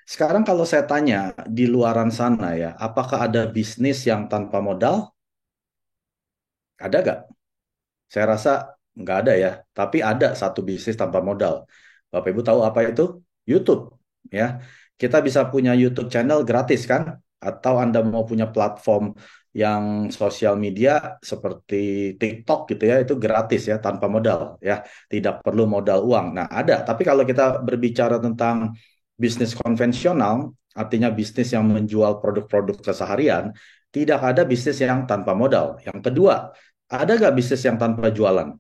Sekarang kalau saya tanya di luaran sana ya, apakah ada bisnis yang tanpa modal? Ada nggak? Saya rasa nggak ada ya. Tapi ada satu bisnis tanpa modal. Bapak Ibu tahu apa itu? YouTube. Ya, kita bisa punya YouTube channel gratis kan? Atau Anda mau punya platform yang sosial media seperti TikTok gitu ya, itu gratis ya, tanpa modal ya, tidak perlu modal uang. Nah, ada. Tapi kalau kita berbicara tentang bisnis konvensional, artinya bisnis yang menjual produk-produk keseharian, tidak ada bisnis yang tanpa modal. Yang kedua, ada nggak bisnis yang tanpa jualan?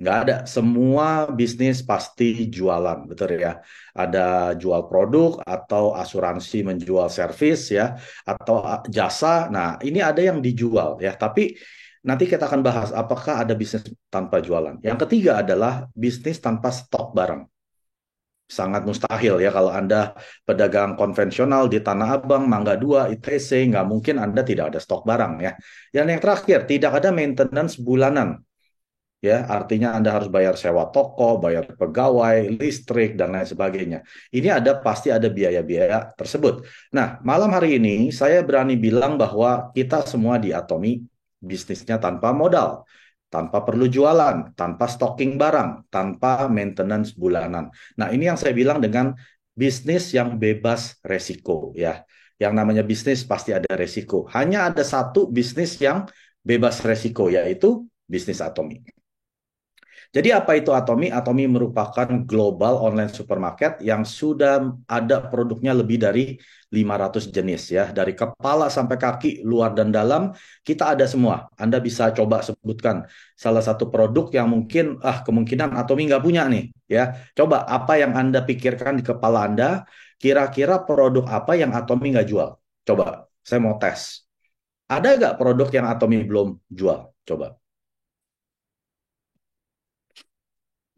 Nggak ada. Semua bisnis pasti jualan, betul ya. Ada jual produk atau asuransi menjual servis ya, atau jasa. Nah, ini ada yang dijual ya. Tapi nanti kita akan bahas apakah ada bisnis tanpa jualan. Yang ketiga adalah bisnis tanpa stok barang. Sangat mustahil ya kalau Anda pedagang konvensional di Tanah Abang, Mangga 2, ITC, nggak mungkin Anda tidak ada stok barang ya. Dan yang terakhir, tidak ada maintenance bulanan. Ya, artinya Anda harus bayar sewa toko, bayar pegawai, listrik, dan lain sebagainya. Ini ada pasti ada biaya-biaya tersebut. Nah, malam hari ini saya berani bilang bahwa kita semua di Atomi bisnisnya tanpa modal, tanpa perlu jualan, tanpa stocking barang, tanpa maintenance bulanan. Nah, ini yang saya bilang dengan bisnis yang bebas resiko ya. Yang namanya bisnis pasti ada resiko. Hanya ada satu bisnis yang bebas resiko, yaitu bisnis Atomi. Jadi apa itu Atomi? Atomi merupakan global online supermarket yang sudah ada produknya lebih dari 500 jenis ya. Dari kepala sampai kaki, luar dan dalam, kita ada semua. Anda bisa coba sebutkan salah satu produk yang mungkin kemungkinan Atomi nggak punya nih ya. Coba apa yang Anda pikirkan di kepala Anda, kira-kira produk apa yang Atomi nggak jual? Coba, saya mau tes. Ada nggak produk yang Atomi belum jual? Coba.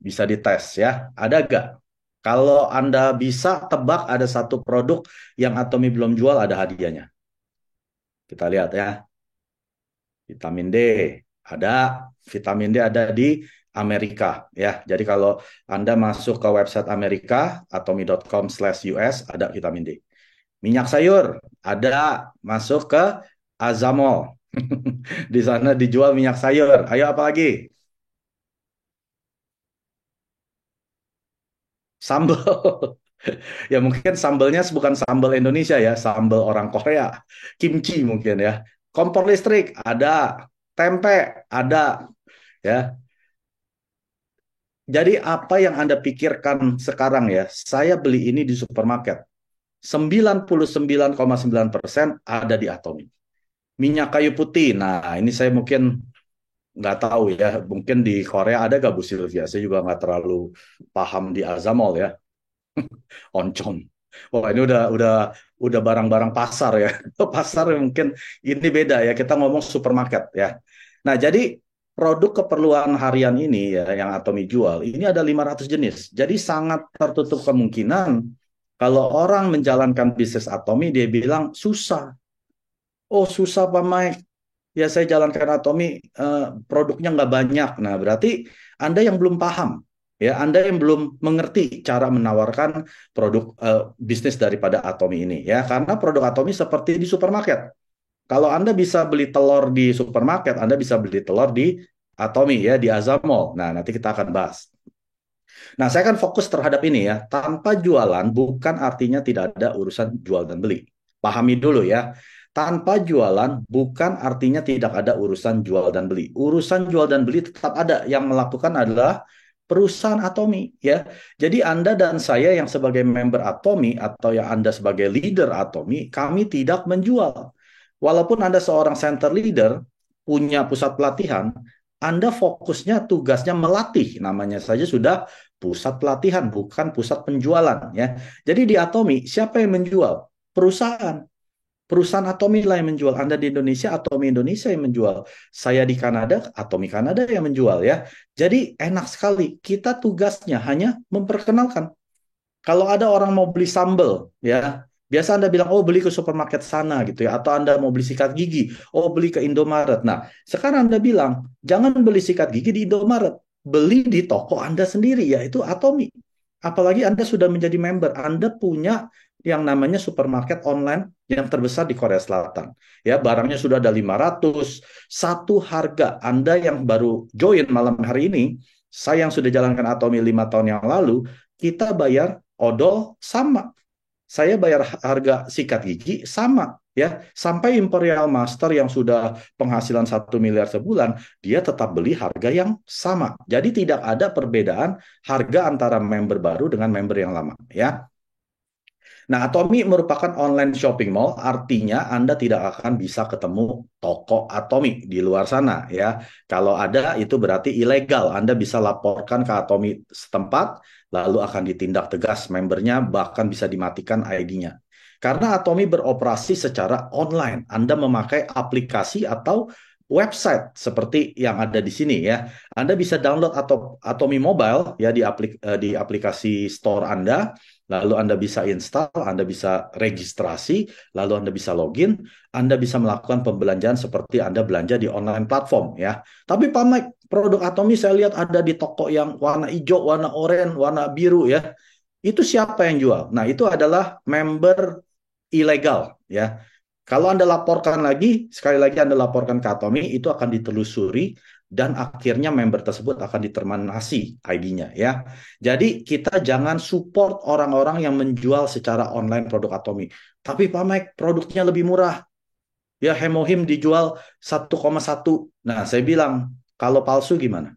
Bisa dites ya. Ada gak? Kalau Anda bisa tebak ada satu produk yang Atomi belum jual, ada hadiahnya. Kita lihat ya. Vitamin D. Ada. Vitamin D ada di Amerika ya. Jadi kalau Anda masuk ke website Amerika, atomi.com/US, ada vitamin D. Minyak sayur. Ada. Masuk ke Azamol. Di sana dijual minyak sayur. Ayo apa lagi? Sambal. Ya mungkin sambalnya bukan sambal Indonesia ya, sambal orang Korea. Kimchi mungkin ya. Kompor listrik ada, tempe ada ya. Jadi apa yang Anda pikirkan sekarang ya? Saya beli ini di supermarket. 99,9% ada di Atomi. Minyak kayu putih. Nah, ini saya mungkin nggak tahu ya. Mungkin di Korea ada nggak Bu Sylvia? Saya juga nggak terlalu paham di Azamol ya. Oncom. Wah, ini udah barang-barang pasar ya. Pasar mungkin ini beda ya. Kita ngomong supermarket ya. Nah, jadi produk keperluan harian ini ya yang Atomi jual, ini ada 500 jenis. Jadi sangat tertutup kemungkinan kalau orang menjalankan bisnis Atomi dia bilang susah. Oh, susah Pak Mike. Ya saya jalankan Atomi, produknya nggak banyak. Nah, berarti Anda yang belum paham. Ya, Anda yang belum mengerti cara menawarkan produk bisnis daripada Atomi ini ya, karena produk Atomi seperti di supermarket. Kalau Anda bisa beli telur di supermarket, Anda bisa beli telur di Atomi ya, di Azamol. Nah, nanti kita akan bahas. Nah, saya akan fokus terhadap ini ya. Tanpa jualan bukan artinya tidak ada urusan jual dan beli. Pahami dulu ya. Tanpa jualan bukan artinya tidak ada urusan jual dan beli. Urusan jual dan beli tetap ada. Yang melakukan adalah perusahaan Atomi ya. Jadi Anda dan saya yang sebagai member Atomi atau yang Anda sebagai leader Atomi, kami tidak menjual. Walaupun Anda seorang center leader, punya pusat pelatihan, Anda fokusnya tugasnya melatih, namanya saja sudah pusat pelatihan, bukan pusat penjualan ya. Jadi di Atomi, siapa yang menjual? Perusahaan. Perusahaan Atomi lah yang menjual. Anda di Indonesia, Atomi Indonesia yang menjual. Saya di Kanada, Atomi Kanada yang menjual ya. Jadi enak sekali. Kita tugasnya hanya memperkenalkan. Kalau ada orang mau beli sambal, ya, biasa Anda bilang, oh beli ke supermarket sana gitu ya, atau Anda mau beli sikat gigi, oh beli ke Indomaret. Nah, sekarang Anda bilang, jangan beli sikat gigi di Indomaret, beli di toko Anda sendiri, yaitu Atomi. Apalagi Anda sudah menjadi member, Anda punya yang namanya supermarket online yang terbesar di Korea Selatan. Ya, barangnya sudah ada 500, satu harga. Anda yang baru join malam hari ini, saya yang sudah jalankan Atomi 5 tahun yang lalu, kita bayar odol sama. Saya bayar harga sikat gigi sama, ya, sampai Imperial Master yang sudah penghasilan 1 miliar sebulan, dia tetap beli harga yang sama. Jadi tidak ada perbedaan harga antara member baru dengan member yang lama, ya. Nah, Atomi merupakan online shopping mall, artinya Anda tidak akan bisa ketemu toko Atomi di luar sana, ya. Kalau ada, itu berarti ilegal. Anda bisa laporkan ke Atomi setempat, lalu akan ditindak tegas membernya, bahkan bisa dimatikan ID-nya. Karena Atomi beroperasi secara online, Anda memakai aplikasi atau website seperti yang ada di sini, ya. Anda bisa download atau Atomi Mobile, ya, di aplikasi store Anda. Lalu Anda bisa install, Anda bisa registrasi, lalu Anda bisa login, Anda bisa melakukan pembelanjaan seperti Anda belanja di online platform, ya. Tapi Pak Mike, produk Atomi saya lihat ada di toko yang warna hijau, warna oranye, warna biru, ya. Itu siapa yang jual? Nah, itu adalah member ilegal, ya. Kalau Anda laporkan lagi, sekali lagi Anda laporkan ke Atomi, itu akan ditelusuri dan akhirnya member tersebut akan diterminasi ID-nya, ya. Jadi kita jangan support orang-orang yang menjual secara online produk Atomi. Tapi Pak Mike, produknya lebih murah. Ya, Hemohim dijual 1,1. Nah, saya bilang, kalau palsu gimana?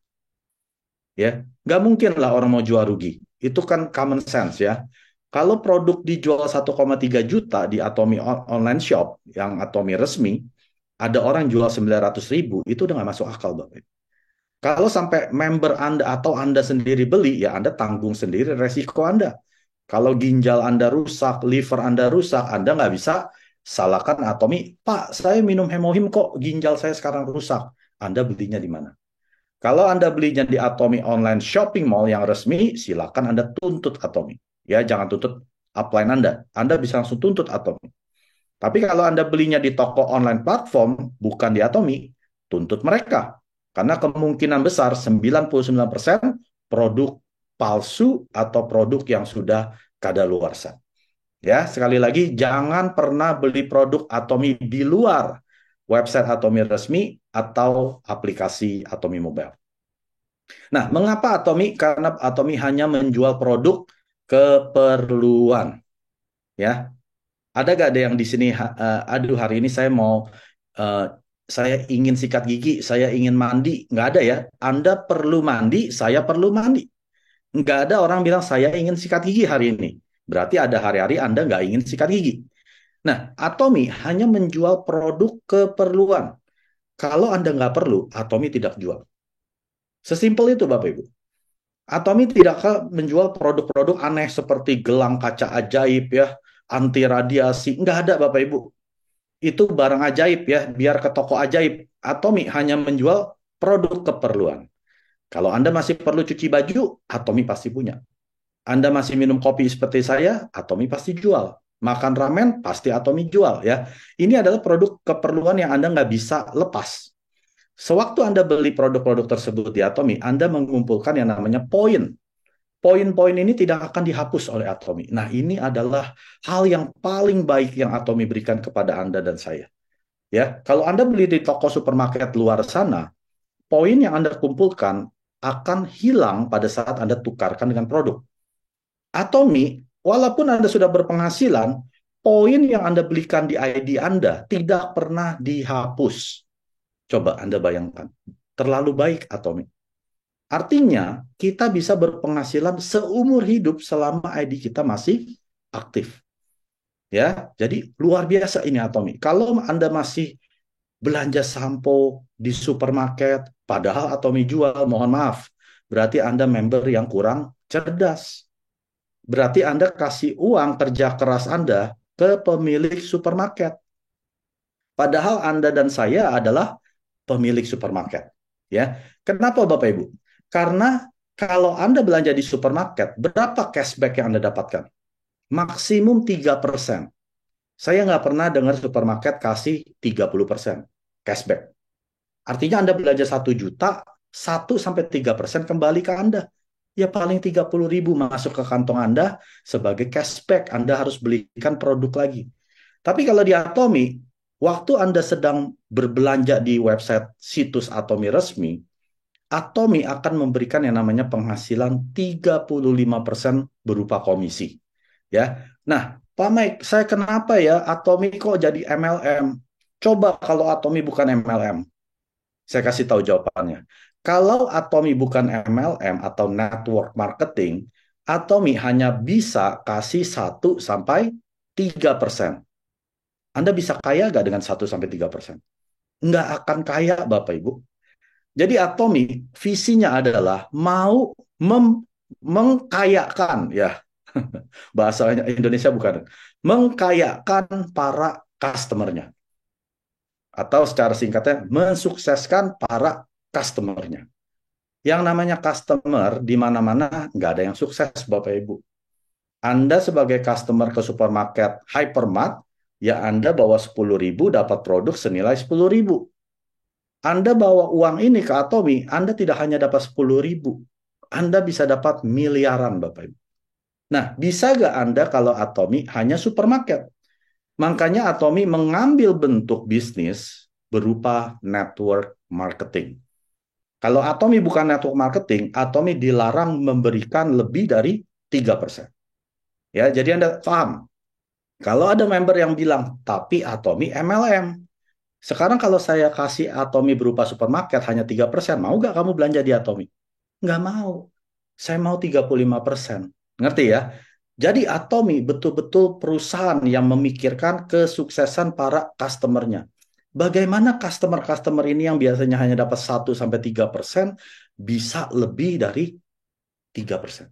Ya, nggak mungkin lah orang mau jual rugi. Itu kan common sense, ya. Kalau produk dijual 1,3 juta di Atomi online shop, yang Atomi resmi, ada orang jual 900.000, itu udah nggak masuk akal, Bapak. Kalau sampai member Anda atau Anda sendiri beli, ya Anda tanggung sendiri resiko Anda. Kalau ginjal Anda rusak, liver Anda rusak, Anda nggak bisa salahkan Atomi, Pak, saya minum hemohim kok ginjal saya sekarang rusak. Anda belinya di mana? Kalau Anda belinya di Atomi Online Shopping Mall yang resmi, silakan Anda tuntut Atomi. Ya, jangan tuntut upline Anda. Anda bisa langsung tuntut Atomi. Tapi kalau Anda belinya di toko online platform, bukan di Atomi, tuntut mereka. Karena kemungkinan besar 99% produk palsu atau produk yang sudah kadaluarsa. Ya, sekali lagi, jangan pernah beli produk Atomi di luar website Atomi resmi atau aplikasi Atomi Mobile. Nah, mengapa Atomi? Karena Atomi hanya menjual produk keperluan. Ya, ada gak ada yang di sini? Aduh, hari ini saya mau, uh, saya ingin sikat gigi, saya ingin mandi. Nggak ada, ya. Anda perlu mandi, saya perlu mandi. Nggak ada orang bilang saya ingin sikat gigi hari ini. Berarti ada hari-hari Anda nggak ingin sikat gigi. Nah, Atomi hanya menjual produk keperluan. Kalau Anda nggak perlu, Atomi tidak jual. Sesimpel itu, Bapak Ibu. Atomi tidak menjual produk-produk aneh seperti gelang kaca ajaib, ya, anti radiasi. Nggak ada, Bapak Ibu. Itu barang ajaib, ya, biar ke toko ajaib. Atomi hanya menjual produk keperluan. Kalau Anda masih perlu cuci baju, Atomi pasti punya. Anda masih minum kopi seperti saya, Atomi pasti jual. Makan ramen, pasti Atomi jual, ya. Ini adalah produk keperluan yang Anda nggak bisa lepas. Sewaktu Anda beli produk-produk tersebut di Atomi, Anda mengumpulkan yang namanya poin. Poin-poin ini tidak akan dihapus oleh Atomi. Nah, ini adalah hal yang paling baik yang Atomi berikan kepada Anda dan saya. Ya, kalau Anda beli di toko supermarket luar sana, poin yang Anda kumpulkan akan hilang pada saat Anda tukarkan dengan produk. Atomi, walaupun Anda sudah berpenghasilan, poin yang Anda belikan di ID Anda tidak pernah dihapus. Coba Anda bayangkan, terlalu baik Atomi. Artinya, kita bisa berpenghasilan seumur hidup selama ID kita masih aktif. Ya, jadi luar biasa ini Atomi. Kalau Anda masih belanja sampo di supermarket, padahal Atomi jual, mohon maaf, berarti Anda member yang kurang cerdas. Berarti Anda kasih uang kerja keras Anda ke pemilik supermarket. Padahal Anda dan saya adalah pemilik supermarket. Ya, kenapa Bapak Ibu? Karena kalau Anda belanja di supermarket, berapa cashback yang Anda dapatkan? Maksimum 3%. Saya nggak pernah dengar supermarket kasih 30% cashback. Artinya Anda belanja 1 juta, 1 sampai 3% kembali ke Anda. Ya paling 30.000 masuk ke kantong Anda sebagai cashback. Anda harus belikan produk lagi. Tapi kalau di Atomi, waktu Anda sedang berbelanja di website situs Atomi resmi, Atomi akan memberikan yang namanya penghasilan 35% berupa komisi. Ya. Nah, Pak Mike, saya kenapa ya Atomi kok jadi MLM? Coba kalau Atomi bukan MLM. Saya kasih tahu jawabannya. Kalau Atomi bukan MLM atau network marketing, Atomi hanya bisa kasih 1 sampai 3%. Anda bisa kaya nggak dengan 1 sampai 3%? Nggak akan kaya, Bapak Ibu. Jadi Atomi visinya adalah mau mengkayakan, ya bahasanya Indonesia bukan, mengkayakan para customernya. Atau secara singkatnya, mensukseskan para customernya. Yang namanya customer di mana-mana nggak ada yang sukses, Bapak Ibu. Anda sebagai customer ke supermarket Hypermart, ya Anda bawa 10.000 dapat produk senilai 10.000. Anda bawa uang ini ke Atomi, Anda tidak hanya dapat 10.000, Anda bisa dapat miliaran, Bapak Ibu. Nah, bisa nggak Anda kalau Atomi hanya supermarket? Makanya Atomi mengambil bentuk bisnis berupa network marketing. Kalau Atomi bukan network marketing, Atomi dilarang memberikan lebih dari 3%. Ya, jadi Anda paham. Kalau ada member yang bilang, tapi Atomi MLM. Sekarang kalau saya kasih Atomi berupa supermarket hanya 3%, mau nggak kamu belanja di Atomi? Nggak mau. Saya mau 35%. Ngerti ya? Jadi Atomi betul-betul perusahaan yang memikirkan kesuksesan para customernya. Bagaimana customer-customer ini yang biasanya hanya dapat 1 sampai 3% bisa lebih dari 3%.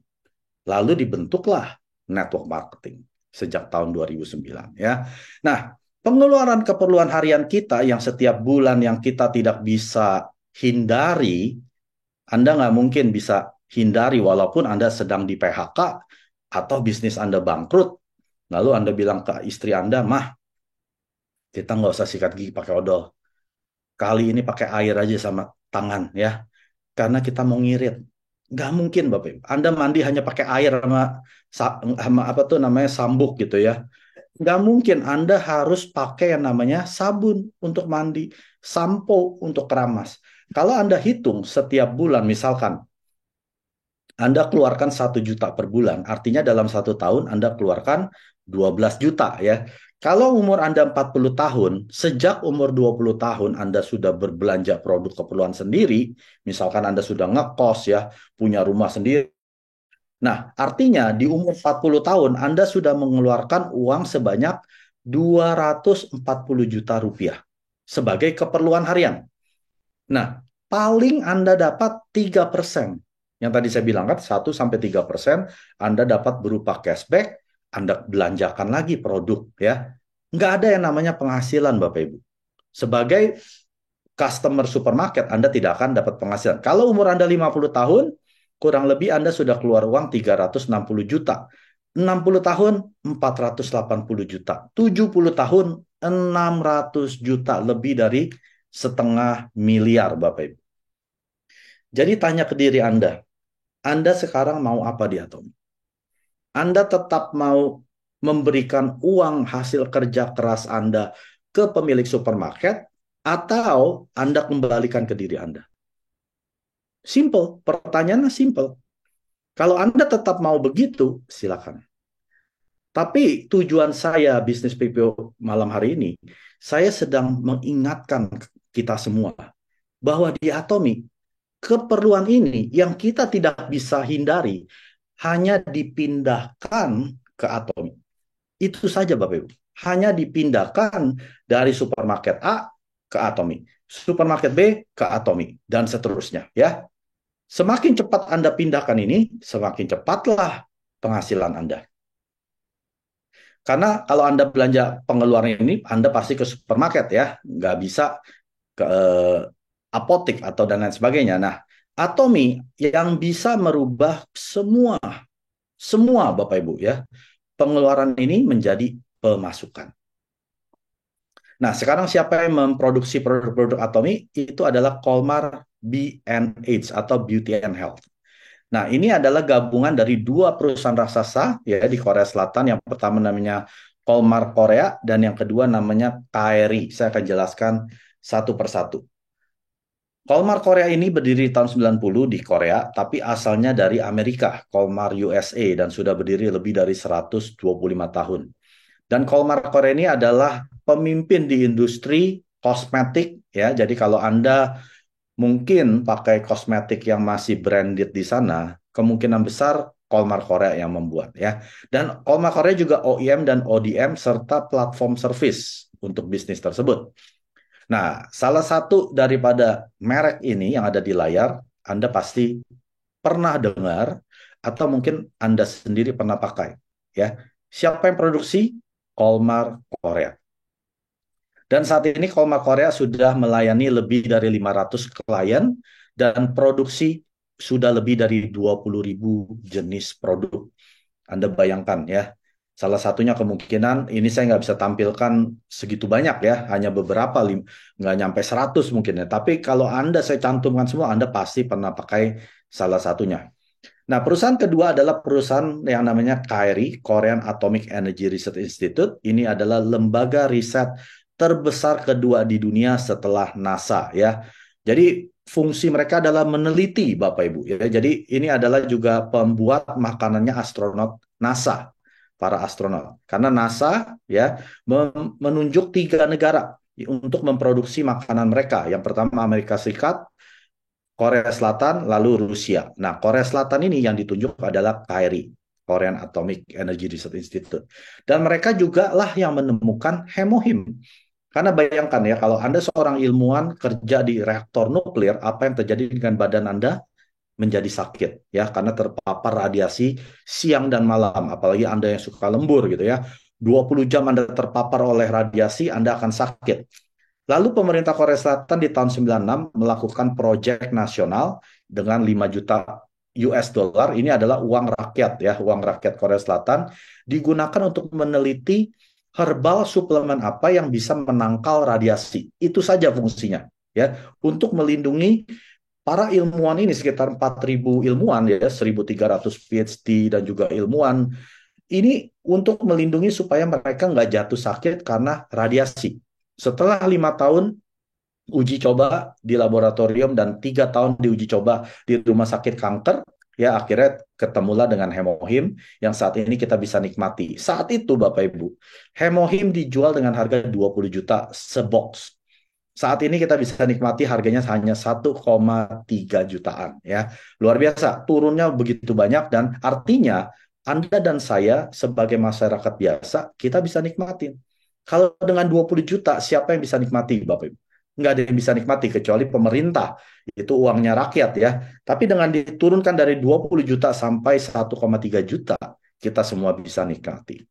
Lalu dibentuklah network marketing sejak tahun 2009 ya. Nah, pengeluaran keperluan harian kita yang setiap bulan yang kita tidak bisa hindari, Anda nggak mungkin bisa hindari walaupun Anda sedang di PHK atau bisnis Anda bangkrut. Lalu Anda bilang ke istri Anda, "Mah, kita nggak usah sikat gigi pakai odol. Kali ini pakai air aja sama tangan ya. Karena kita mau ngirit." Nggak mungkin, Bapak Ibu. Anda mandi hanya pakai air sama apa tuh namanya sambuk gitu ya. Nggak mungkin. Anda harus pakai yang namanya sabun untuk mandi, sampo untuk keramas. Kalau Anda hitung setiap bulan, misalkan Anda keluarkan 1 juta per bulan, artinya dalam 1 tahun Anda keluarkan 12 juta ya. Kalau umur Anda 40 tahun, sejak umur 20 tahun Anda sudah berbelanja produk keperluan sendiri, misalkan Anda sudah ngekos ya, punya rumah sendiri. Nah, artinya di umur 40 tahun Anda sudah mengeluarkan uang sebanyak 240 juta rupiah sebagai keperluan harian. Nah, paling Anda dapat 3%. Yang tadi saya bilang kan 1 sampai 3% Anda dapat berupa cashback, Anda belanjakan lagi produk ya. Nggak ada yang namanya penghasilan Bapak Ibu. Sebagai customer supermarket Anda tidak akan dapat penghasilan. Kalau umur Anda 50 tahun, kurang lebih Anda sudah keluar uang 360 juta. 60 tahun 480 juta. 70 tahun 600 juta, lebih dari 500 miliar Bapak Ibu. Jadi tanya ke diri Anda sekarang mau apa di Atomi? Anda tetap mau memberikan uang hasil kerja keras Anda ke pemilik supermarket atau Anda kembalikan ke diri Anda? Simple, pertanyaannya simple. Kalau Anda tetap mau begitu, silakan. Tapi tujuan saya bisnis PPO malam hari ini, saya sedang mengingatkan kita semua bahwa di Atomi, keperluan ini yang kita tidak bisa hindari hanya dipindahkan ke Atomi. Itu saja Bapak Ibu. Hanya dipindahkan dari supermarket A ke Atomi, supermarket B ke Atomi, dan seterusnya ya. Semakin cepat Anda pindahkan ini, semakin cepatlah penghasilan Anda. Karena kalau Anda belanja pengeluaran ini, Anda pasti ke supermarket ya, nggak bisa ke apotik atau dan lain sebagainya. Nah, Atomi yang bisa merubah semua Bapak Ibu ya, pengeluaran ini menjadi pemasukan. Nah, sekarang siapa yang memproduksi produk-produk Atomi? Itu adalah Colmar B&H atau Beauty and Health. Nah, ini adalah gabungan dari dua perusahaan raksasa ya di Korea Selatan. Yang pertama namanya Kolmar Korea dan yang kedua namanya KRI. Saya akan jelaskan satu persatu. Kolmar Korea ini berdiri tahun 90 di Korea, tapi asalnya dari Amerika, Kolmar USA, dan sudah berdiri lebih dari 125 tahun. Dan Kolmar Korea ini adalah pemimpin di industri kosmetik ya. Jadi kalau Anda mungkin pakai kosmetik yang masih branded di sana, kemungkinan besar Kolmar Korea yang membuat ya. Dan Kolmar Korea juga OEM dan ODM serta platform service untuk bisnis tersebut. Nah, salah satu daripada merek ini yang ada di layar, Anda pasti pernah dengar atau mungkin Anda sendiri pernah pakai ya. Siapa yang produksi? Kolmar Korea. Dan saat ini Kolmar Korea sudah melayani lebih dari 500 klien dan produksi sudah lebih dari 20.000 jenis produk. Anda bayangkan ya, salah satunya kemungkinan ini saya nggak bisa tampilkan segitu banyak ya, hanya beberapa, nggak nyampe 100 mungkin ya. Tapi kalau Anda saya cantumkan semua, Anda pasti pernah pakai salah satunya. Nah, perusahaan kedua adalah perusahaan yang namanya KRI, Korean Atomic Energy Research Institute. Ini adalah lembaga riset terbesar kedua di dunia setelah NASA ya. Jadi fungsi mereka adalah meneliti Bapak Ibu ya. Jadi ini adalah juga pembuat makanannya astronot NASA, para astronot. Karena NASA ya menunjuk 3 negara untuk memproduksi makanan mereka. Yang pertama Amerika Serikat, Korea Selatan, lalu Rusia. Nah, Korea Selatan ini yang ditunjuk adalah KRI, Korean Atomic Energy Research Institute. Dan mereka juga lah yang menemukan hemohim. Karena bayangkan ya, kalau Anda seorang ilmuwan kerja di reaktor nuklir, apa yang terjadi dengan badan Anda? Menjadi sakit ya, karena terpapar radiasi siang dan malam. Apalagi Anda yang suka lembur gitu ya. 20 jam Anda terpapar oleh radiasi, Anda akan sakit. Lalu pemerintah Korea Selatan di tahun 96 melakukan proyek nasional dengan 5 juta US dollar. Ini adalah uang rakyat ya, uang rakyat Korea Selatan digunakan untuk meneliti herbal suplemen apa yang bisa menangkal radiasi. Itu saja fungsinya ya, untuk melindungi para ilmuwan ini sekitar 4.000 ilmuwan ya, 1.300 PhD dan juga ilmuwan ini untuk melindungi supaya mereka nggak jatuh sakit karena radiasi. Setelah 5 tahun uji coba di laboratorium dan 3 tahun diuji coba di rumah sakit kanker, ya akhirnya ketemulah dengan hemohim yang saat ini kita bisa nikmati. Saat itu Bapak Ibu, hemohim dijual dengan harga 20 juta sebox. Saat ini kita bisa nikmati harganya hanya 1,3 jutaan ya. Luar biasa, turunnya begitu banyak dan artinya Anda dan saya sebagai masyarakat biasa kita bisa nikmatin. Kalau dengan 20 juta siapa yang bisa nikmati Bapak Ibu? Nggak ada yang bisa nikmati kecuali pemerintah. Itu uangnya rakyat ya. Tapi dengan diturunkan dari 20 juta sampai 1,3 juta, kita semua bisa nikmati.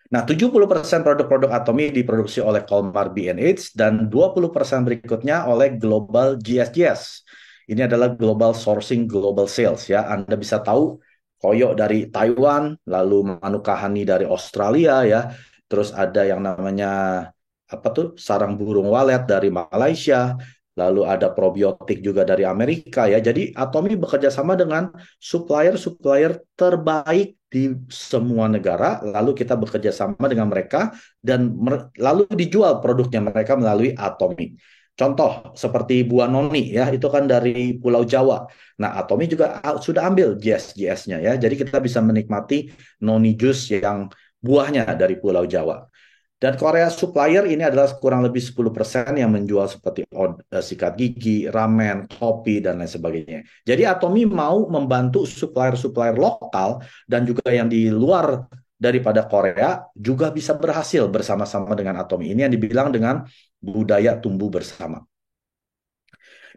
Nah, 70% produk-produk Atomi diproduksi oleh Colmar B&H dan 20% berikutnya oleh Global GSGS. Ini adalah Global Sourcing Global Sales ya. Anda bisa tahu koyo dari Taiwan, lalu Manukahani dari Australia ya. Terus ada yang namanya apa tuh sarang burung walet dari Malaysia, lalu ada probiotik juga dari Amerika ya. Jadi Atomi bekerja sama dengan supplier-supplier terbaik di semua negara, lalu kita bekerja sama dengan mereka dan lalu dijual produknya mereka melalui Atomi. Contoh seperti buah noni ya, itu kan dari Pulau Jawa. Nah, Atomi juga sudah ambil GS-nya ya. Jadi kita bisa menikmati noni jus yang buahnya dari Pulau Jawa. Dan Korea Supplier ini adalah kurang lebih 10% yang menjual seperti sikat gigi, ramen, kopi, dan lain sebagainya. Jadi Atomi mau membantu supplier-supplier lokal dan juga yang di luar daripada Korea juga bisa berhasil bersama-sama dengan Atomi. Ini yang dibilang dengan budaya tumbuh bersama.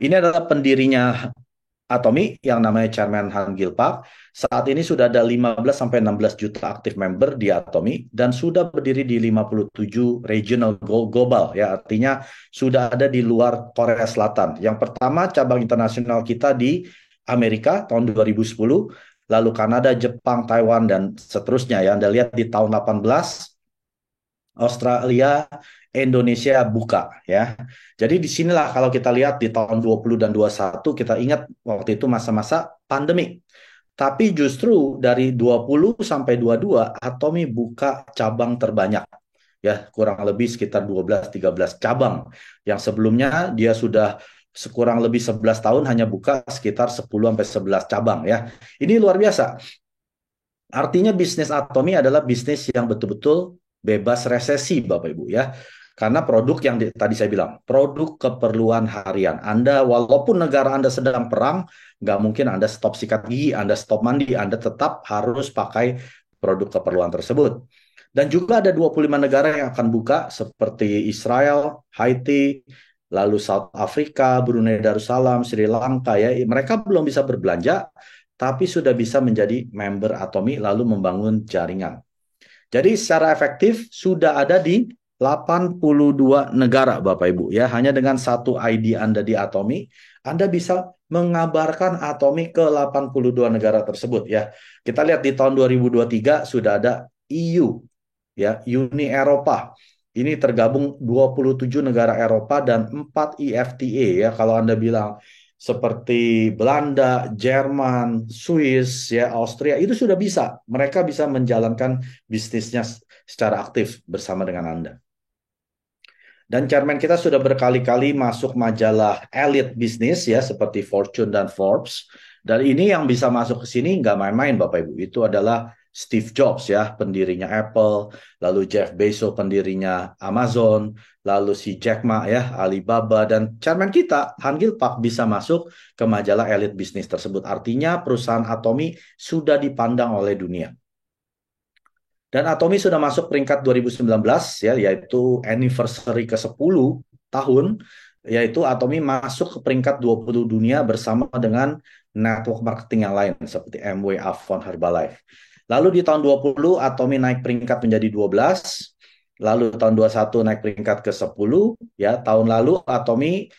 Ini adalah pendirinya Atomi yang namanya Chairman Han Gil-pak. Saat ini sudah ada 15 sampai 16 juta aktif member di Atomi dan sudah berdiri di 57 regional global ya, artinya sudah ada di luar Korea Selatan. Yang pertama cabang internasional kita di Amerika tahun 2010, lalu Kanada, Jepang, Taiwan dan seterusnya ya. Anda lihat di tahun 18 Australia, Indonesia buka ya. Jadi di sinilah kalau kita lihat di tahun 20 dan 21 kita ingat waktu itu masa-masa pandemi. Tapi justru dari 20 sampai 22 Atomi buka cabang terbanyak. Ya, kurang lebih sekitar 12-13 cabang. Yang sebelumnya dia sudah sekurang lebih 11 tahun hanya buka sekitar 10 sampai 11 cabang ya. Ini luar biasa. Artinya bisnis Atomi adalah bisnis yang betul-betul bebas resesi, Bapak Ibu ya. Karena produk yang tadi saya bilang, produk keperluan harian. Anda, walaupun negara Anda sedang perang, nggak mungkin Anda stop sikat gigi, Anda stop mandi, Anda tetap harus pakai produk keperluan tersebut. Dan juga ada 25 negara yang akan buka, seperti Israel, Haiti, lalu South Africa, Brunei Darussalam, Sri Lanka ya. Mereka belum bisa berbelanja, tapi sudah bisa menjadi member Atomi lalu membangun jaringan. Jadi secara efektif sudah ada di 82 negara Bapak Ibu ya. Hanya dengan satu ID Anda di Atomi, Anda bisa mengabarkan Atomi ke 82 negara tersebut ya. Kita lihat di tahun 2023 sudah ada EU ya, Uni Eropa. Ini tergabung 27 negara Eropa dan 4 EFTA ya. Kalau Anda bilang seperti Belanda, Jerman, Swiss, ya, Austria itu sudah bisa. Mereka bisa menjalankan bisnisnya secara aktif bersama dengan Anda. Dan chairman kita sudah berkali-kali masuk majalah Elite Business ya seperti Fortune dan Forbes. Dan ini yang bisa masuk ke sini nggak main-main Bapak Ibu. Itu adalah Steve Jobs ya pendirinya Apple, lalu Jeff Bezos pendirinya Amazon, lalu si Jack Ma ya Alibaba dan chairman kita Han Gil Pak bisa masuk ke majalah Elite Business tersebut. Artinya perusahaan Atomi sudah dipandang oleh dunia. Dan Atomi sudah masuk peringkat 2019 ya, yaitu anniversary ke-10 tahun, yaitu Atomi masuk ke peringkat 20 dunia bersama dengan network marketing yang lain seperti Amway, Avon, Herbalife. Lalu di tahun 20 Atomi naik peringkat menjadi 12, lalu tahun 21 naik peringkat ke-10, ya tahun lalu Atomi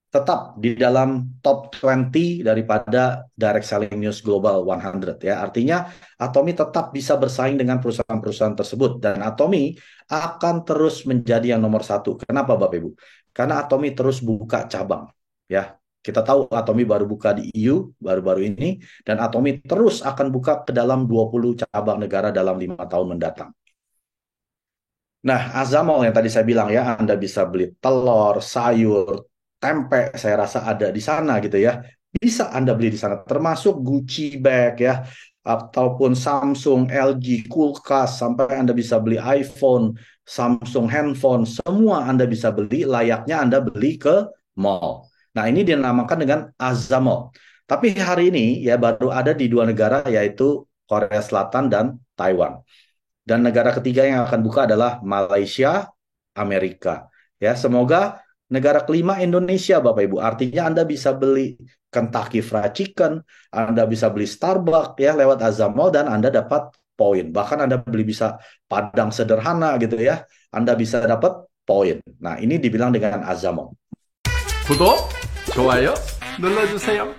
tetap di dalam top 20 daripada Direct Selling News Global 100 ya. Artinya Atomi tetap bisa bersaing dengan perusahaan-perusahaan tersebut dan Atomi akan terus menjadi yang nomor satu. Kenapa Bapak Ibu? Karena Atomi terus buka cabang ya. Kita tahu Atomi baru buka di EU baru-baru ini dan Atomi terus akan buka ke dalam 20 cabang negara dalam 5 tahun mendatang. Nah, Azamol yang tadi saya bilang ya, Anda bisa beli telur, sayur, tempe, saya rasa ada di sana gitu ya. Bisa Anda beli di sana, termasuk Gucci bag ya, ataupun Samsung, LG, kulkas, sampai Anda bisa beli iPhone, Samsung handphone, semua Anda bisa beli, layaknya Anda beli ke mall. Nah, ini dinamakan dengan Azamol. Tapi hari ini ya baru ada di dua negara, yaitu Korea Selatan dan Taiwan. Dan negara ketiga yang akan buka adalah Malaysia, Amerika. Ya, semoga negara kelima Indonesia, Bapak Ibu. Artinya Anda bisa beli Kentucky Fried Chicken, Anda bisa beli Starbucks ya lewat Azamol dan Anda dapat poin. Bahkan Anda beli bisa Padang sederhana gitu ya. Anda bisa dapat poin. Nah, ini dibilang dengan Azamol. 구독, 좋아요 눌러주세요.